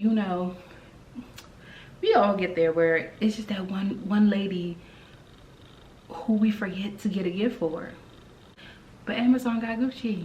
You know, we all get there where it's just that one lady who we forget to get a gift for. But Amazon got Gucci.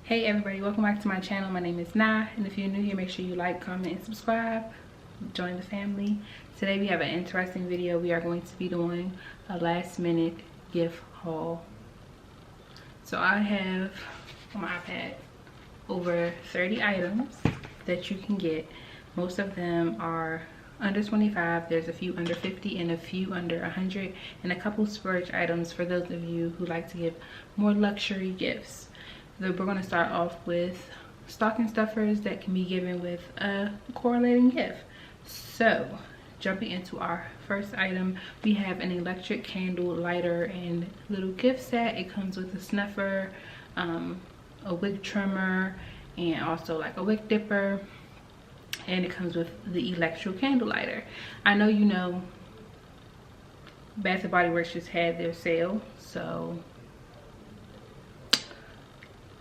Hey everybody, welcome back to my channel. My name is Nah, and if you're new here, make sure you like, comment, and subscribe. Join the family. Today we have an interesting video. We are going to be doing a last minute gift haul. So I have on my iPad over 30 items that you can get. Most of them are under 25. There's a few under 50 and a few under 100, and a couple splurge items for those of you who like to give more luxury gifts. So we're going to start off with stocking stuffers that can be given with a correlating gift. So jumping into our first item, we have an electric candle lighter and little gift set. It comes with a snuffer, a wick trimmer, and also like a wick dipper, and it comes with the electric candle lighter. I know you know Bath & Body Works just had their sale, so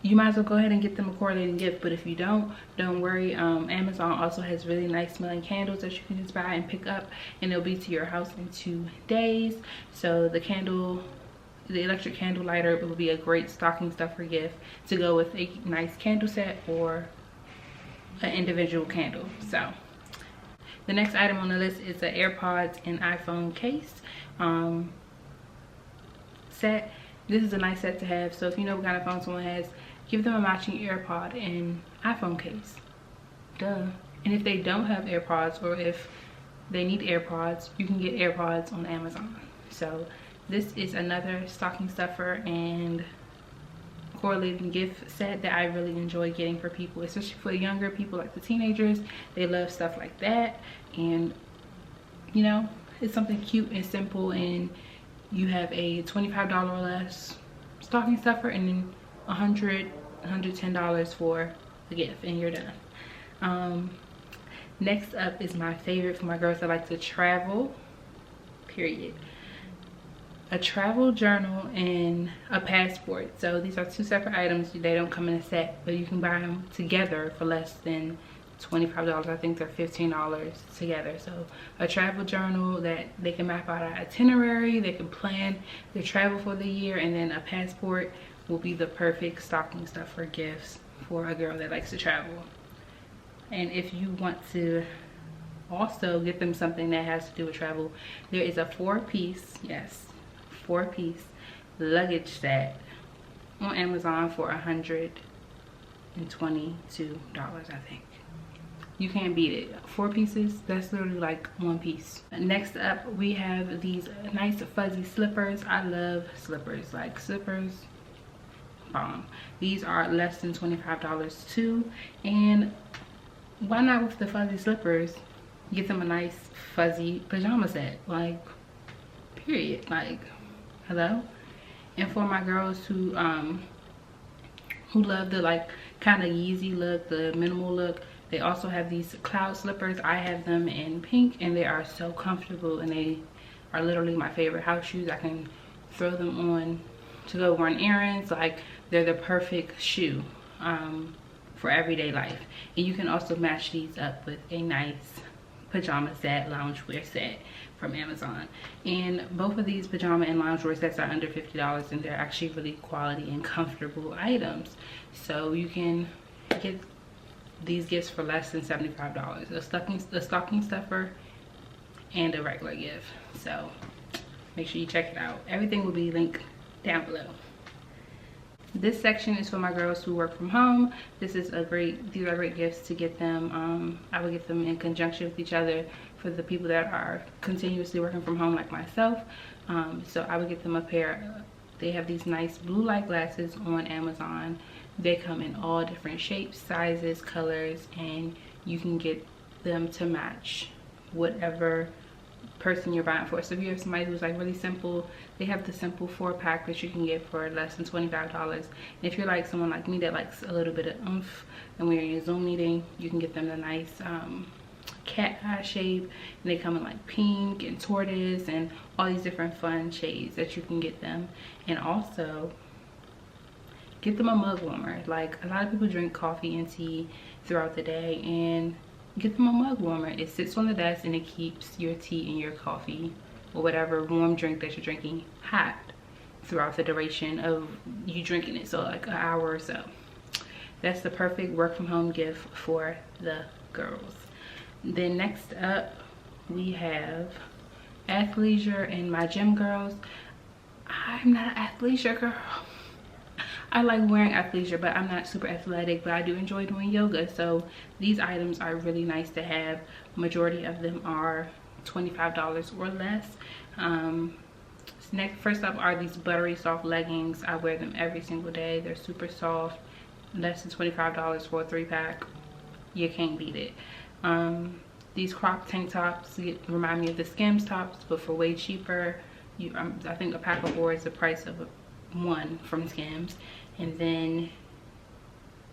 you might as well go ahead and get them a correlating gift. But if you don't worry. Amazon also has really nice smelling candles that you can just buy and pick up, and they'll be to your house in 2 days. So the electric candle lighter will be a great stocking stuffer gift to go with a nice candle set or an individual candle. So the next item on the list is the AirPods and iPhone case set. This is a nice set to have. So if you know what kind of phone someone has, give them a matching AirPod and iPhone case. Duh. And if they don't have AirPods, or if they need AirPods, you can get AirPods on Amazon. So this is another stocking stuffer and correlating gift set that I really enjoy getting for people, especially for younger people like the teenagers. They love stuff like that, and you know, it's something cute and simple, and you have a $25 or less stocking stuffer and then $110 for the gift, and you're done. Next up is my favorite for my girls that like to travel, period. A travel journal and a passport. So these are 2 separate items. They don't come in a set, but you can buy them together for less than $25. I think they're $15 together. So a travel journal that they can map out an itinerary, they can plan their travel for the year, and then a passport will be the perfect stocking stuffer gifts for a girl that likes to travel. And if you want to also get them something that has to do with travel, there is a 4-piece, yes, 4-piece luggage set on Amazon for $122, I think. You can't beat it. 4 pieces, that's literally like 1 piece. Next up, we have these nice fuzzy slippers. I love slippers. Like, slippers, bomb. These are less than $25 too. And why not with the fuzzy slippers get them a nice fuzzy pajama set? Like, period. Like, hello. And for my girls who love the like kind of Yeezy look, the minimal look, they also have these cloud slippers. I have them in pink, and they are so comfortable, and they are literally my favorite house shoes. I can throw them on to go run errands. Like, they're the perfect shoe for everyday life. And you can also match these up with a nice pajama set, loungewear set from Amazon. And both of these pajama and loungewear sets are under $50, and they're actually really quality and comfortable items. So you can get these gifts for less than $75. A stocking stuffer and a regular gift. So make sure you check it out. Everything will be linked down below. This section is for my girls who work from home. These are great gifts to get them. I would get them in conjunction with each other for the people that are continuously working from home like myself. So I would get them a pair. They have these nice blue light glasses on Amazon. They come in all different shapes, sizes, colors, and you can get them to match whatever person you're buying for. So if you have somebody who's like really simple, they have the simple 4-pack that you can get for less than $25. And if you're like someone like me that likes a little bit of oomph, and we're in a Zoom meeting, you can get them the nice cat eye shape, and they come in like pink and tortoise and all these different fun shades that you can get them. And also get them a mug warmer. Like, a lot of people drink coffee and tea throughout the day, and get them a mug warmer. It sits on the desk and it keeps your tea and your coffee or whatever warm drink that you're drinking hot throughout the duration of you drinking it, so like an hour or so. That's the perfect work from home gift for the girls. Then next up we have athleisure and my gym girls. I'm not an athleisure girl. I like wearing athleisure, but I'm not super athletic, but I do enjoy doing yoga. So these items are really nice to have. Majority of them are $25 or less. First up are these buttery soft leggings. I wear them every single day. They're super soft, less than $25 for a 3-pack. You can't beat it. These crop tank tops remind me of the Skims tops, but for way cheaper. I think a pack of 4 is the price of one from Skims. And then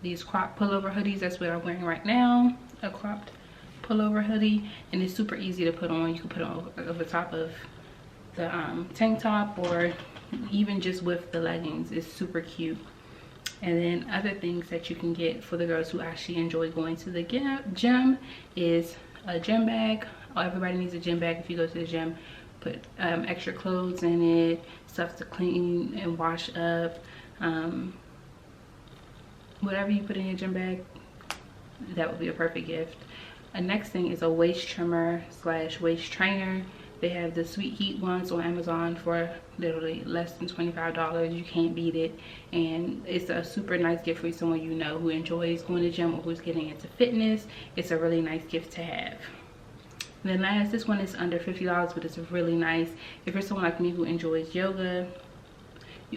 these crop pullover hoodies, that's what I'm wearing right now, a cropped pullover hoodie, and it's super easy to put on. You can put it over top of the tank top, or even just with the leggings. It's super cute. And then other things that you can get for the girls who actually enjoy going to the gym is a gym bag. Everybody needs a gym bag if you go to the gym. Put extra clothes in it, stuff to clean and wash up. Whatever you put in your gym bag, that would be a perfect gift. Next thing is a waist trimmer / waist trainer. They have the Sweet Heat ones on Amazon for literally less than $25. You can't beat it. And it's a super nice gift for someone you know who enjoys going to the gym or who's getting into fitness. It's a really nice gift to have. And then last, this one is under $50, but it's really nice. If you're someone like me who enjoys yoga,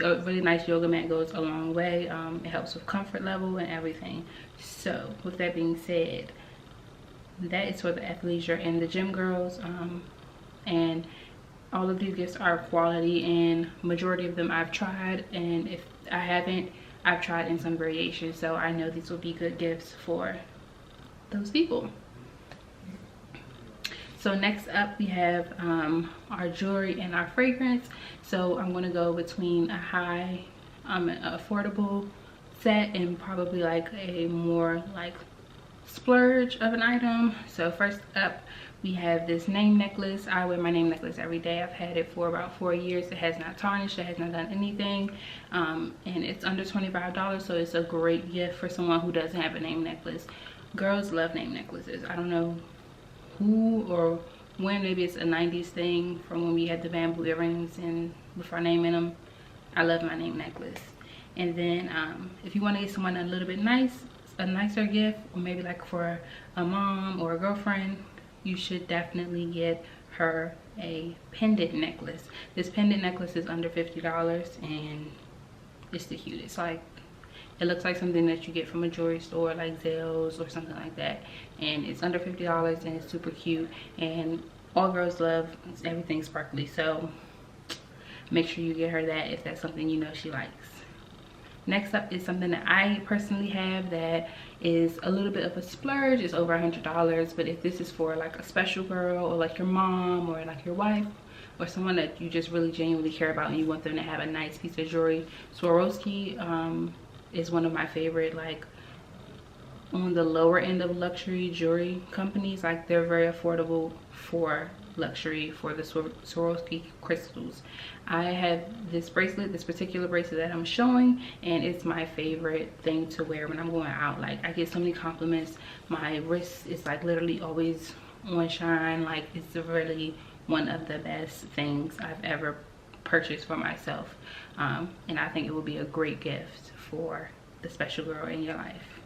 a really nice yoga mat goes a long way. It helps with comfort level and everything. So with that being said, that is for the athleisure and the gym girls. And all of these gifts are quality, and majority of them I've tried, and if I haven't, I've tried in some variations, so I know these will be good gifts for those people. So next up we have our jewelry and our fragrance. So I'm going to go between a high affordable set and probably like a more like splurge of an item. So first up we have this name necklace. I wear my name necklace every day. I've had it for about 4 years. It has not tarnished, it has not done anything, and it's under $25, so it's a great gift for someone who doesn't have a name necklace. Girls love name necklaces. I don't know who or when, maybe it's a 90s thing from when we had the bamboo earrings and with our name in them. I love my name necklace. And then if you want to get someone a little bit a nicer gift, or maybe like for a mom or a girlfriend, you should definitely get her a pendant necklace. This pendant necklace is under $50 and it's the cutest. Like, it looks like something that you get from a jewelry store like Zales or something like that, and it's under $50 and it's super cute, and all girls love everything sparkly, so make sure you get her that if that's something you know she likes. Next up is something that I personally have that is a little bit of a splurge. It's over $100, but if this is for like a special girl or like your mom or like your wife or someone that you just really genuinely care about and you want them to have a nice piece of jewelry, Swarovski is one of my favorite, like on the lower end of luxury jewelry companies. Like, they're very affordable for luxury for the Swarovski crystals. I have this bracelet, this particular bracelet that I'm showing, and it's my favorite thing to wear when I'm going out. Like, I get so many compliments. My wrist is like literally always on shine. Like, it's really one of the best things I've ever purchased for myself, and I think it would be a great gift for the special girl in your life.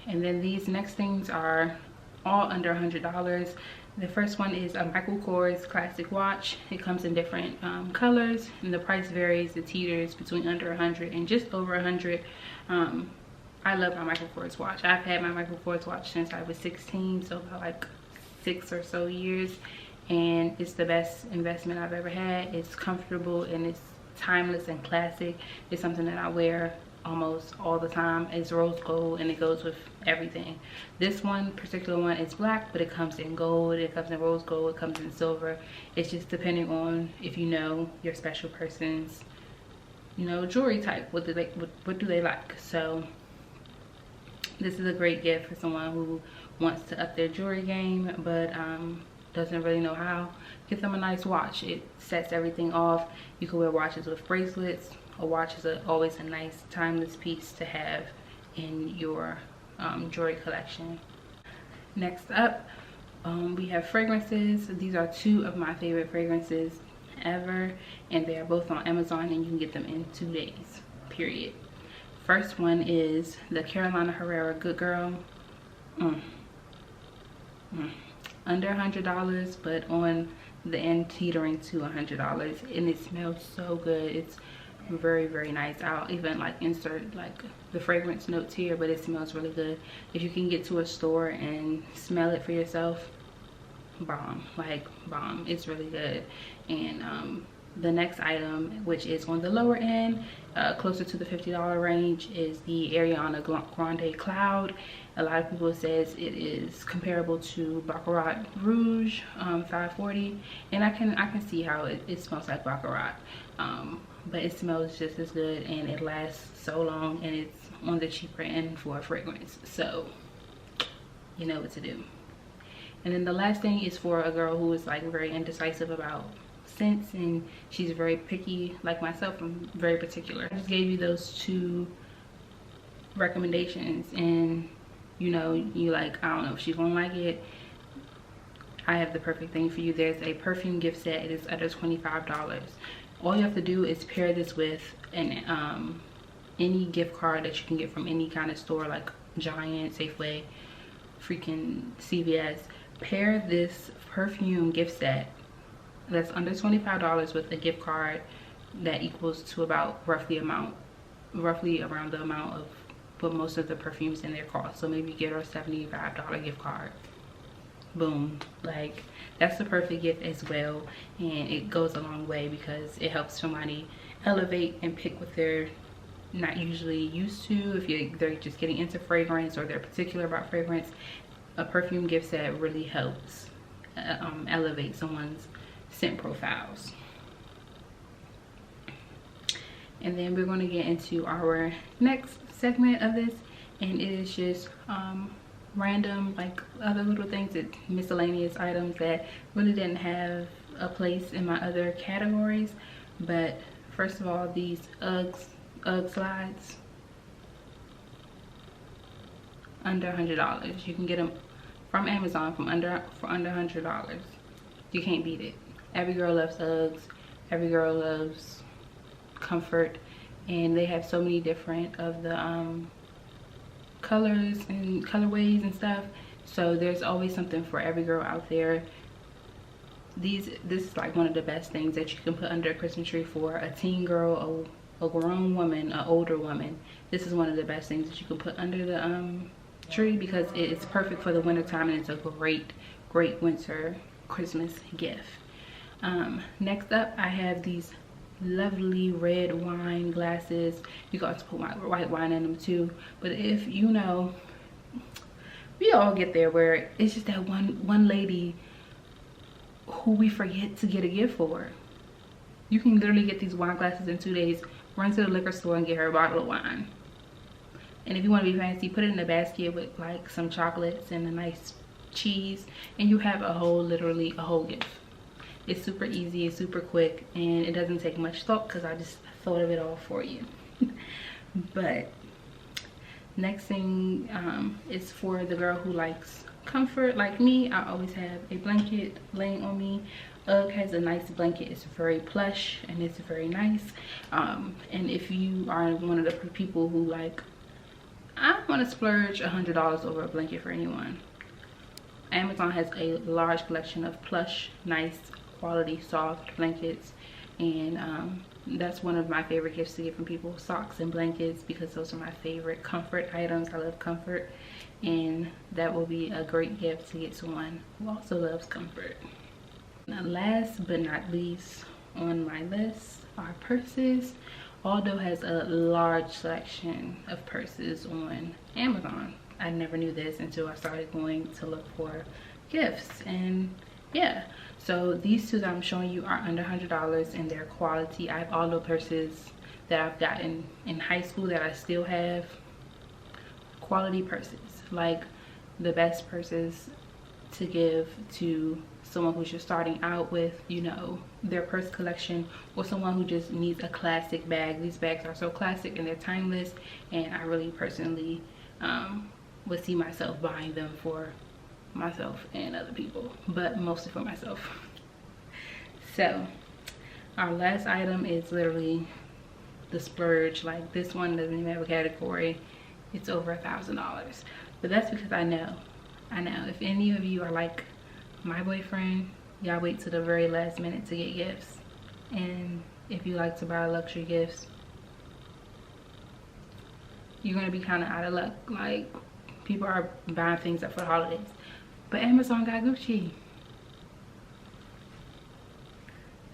And then these next things are all under $100. The first one is a Michael Kors classic watch. It comes in different colors, and the price varies. It teeters between under $100 and just over $100. I love my Michael Kors watch. I've had my Michael Kors watch since I was 16, so about like 6 or so years, and it's the best investment I've ever had. It's comfortable and it's timeless and classic. It's something that I wear almost all the time. It's rose gold and it goes with everything. This one particular one is black, but it comes in gold, it comes in rose gold, it comes in silver. It's just depending on if you know your special person's, you know, jewelry type. What do they like? So this is a great gift for someone who wants to up their jewelry game but doesn't really know how. Get them a nice watch. It sets everything off. You can wear watches with bracelets. A watch is always a nice timeless piece to have in your jewelry collection. Next up, we have fragrances. These are 2 of my favorite fragrances ever, and they are both on Amazon, and you can get them in 2 days, period. First one is the Carolina Herrera Good Girl. Under $100, but on the end teetering to $100, and it smells so good. It's very, very nice. I'll even like insert like the fragrance notes here, but it smells really good. If you can get to a store and smell it for yourself, bomb, like bomb. It's really good. And the next item, which is on the lower end, closer to the $50 range, is the Ariana Grande Cloud. A lot of people says it is comparable to Baccarat Rouge 540, and I can see how it smells like Baccarat, but it smells just as good and it lasts so long, and it's on the cheaper end for a fragrance, so you know what to do. And then the last thing is for a girl who is like very indecisive about scents, and she's very picky like myself. I'm very particular. I just gave you those 2 recommendations, and you know, you like, I don't know if she's gonna like it. I have the perfect thing for you. There's a perfume gift set. It is under $25. All you have to do is pair this with an any gift card that you can get from any kind of store, like Giant, Safeway, freaking CVS. Pair this perfume gift set that's under $25 with a gift card that equals to about roughly around the amount of what most of the perfumes in there cost. So maybe get her a $75 gift card. Boom. Like, that's the perfect gift as well, and it goes a long way because it helps somebody elevate and pick what they're not usually used to. If they're just getting into fragrance or they're particular about fragrance, a perfume gift set really helps elevate someone's scent profiles. And then we're going to get into our next segment of this, and it is just random, like other little things, that miscellaneous items that really didn't have a place in my other categories. But first of all, these Ugg slides, under $100. You can get them from Amazon for under $100. You can't beat it. Every girl loves Uggs. Every girl loves comfort, and they have so many different of the colors and colorways and stuff, so there's always something for every girl out there. This is like one of the best things that you can put under a Christmas tree for a teen girl, a grown woman, an older woman. This is one of the best things that you can put under the tree because it's perfect for the winter time, and it's a great winter Christmas gift. Next up, I have these lovely red wine glasses. You can also put white wine in them too, but if you know, we all get there where it's just that one lady who we forget to get a gift for. You can literally get these wine glasses in 2 days, run to the liquor store and get her a bottle of wine. And if you want to be fancy, put it in a basket with like some chocolates and a nice cheese, and you have literally a whole gift. It's super easy, it's super quick, and it doesn't take much thought because I just thought of it all for you. But next thing is for the girl who likes comfort like me. I always have a blanket laying on me. Ugg has a nice blanket. It's very plush and it's very nice. And if you are one of the people who like, I want to splurge $100 over a blanket for anyone, Amazon has a large collection of plush, nice quality soft blankets, and that's one of my favorite gifts to get from people, socks and blankets, because those are my favorite comfort items. I love comfort, and that will be a great gift to get someone who also loves comfort. Now, last but not least on my list are purses. Aldo has a large selection of purses on Amazon. I never knew this until I started going to look for gifts, and yeah, so these two that I'm showing you are under $100 in their quality. I have Aldo purses that I've gotten in high school that I still have. Quality purses, like the best purses to give to someone who's just starting out with, you know, their purse collection, or someone who just needs a classic bag. These bags are so classic and they're timeless, and I really personally would see myself buying them for myself and other people, but mostly for myself. So our last item is literally the splurge. Like, this one doesn't even have a category. It's over $1,000, but that's because I know if any of you are like my boyfriend, y'all wait to the very last minute to get gifts. And if you like to buy luxury gifts, you're gonna be kind of out of luck. Like, people are buying things up for the holidays, but Amazon got Gucci.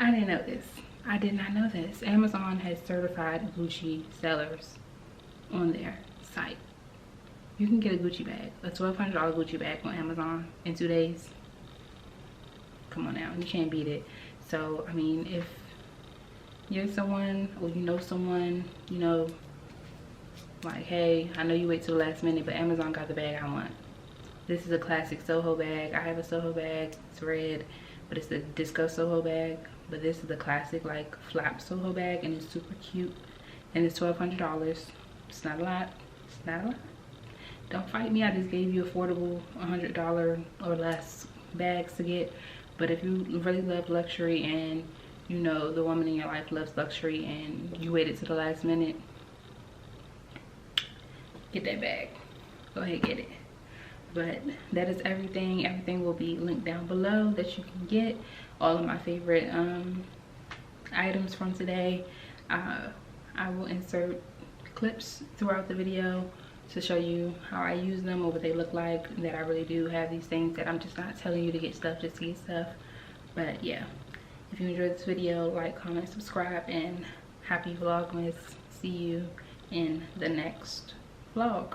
I didn't know this. I did not know this. Amazon has certified Gucci sellers on their site. You can get a Gucci bag, a $1,200 Gucci bag on Amazon in 2 days. Come on now, you can't beat it. So I mean, if you're someone, or you know someone, you know, like, hey, I know you wait till the last minute, but Amazon got the bag I want. This is a classic Soho bag. I have a Soho bag. It's red, but it's the disco Soho bag. But this is the classic, like, flap Soho bag, and it's super cute. And it's $1,200. It's not a lot. It's not a lot. Don't fight me. I just gave you affordable $100 or less bags to get. But if you really love luxury, and you know the woman in your life loves luxury, and you waited to the last minute, get that bag. Go ahead, get it. But that is everything. Everything will be linked down below that you can get. All of my favorite items from today. I will insert clips throughout the video to show you how I use them, or what they look like, that I really do have these things, that I'm just not telling you to get stuff just to get stuff. But yeah, if you enjoyed this video, like, comment, subscribe, and happy Vlogmas. See you in the next vlog.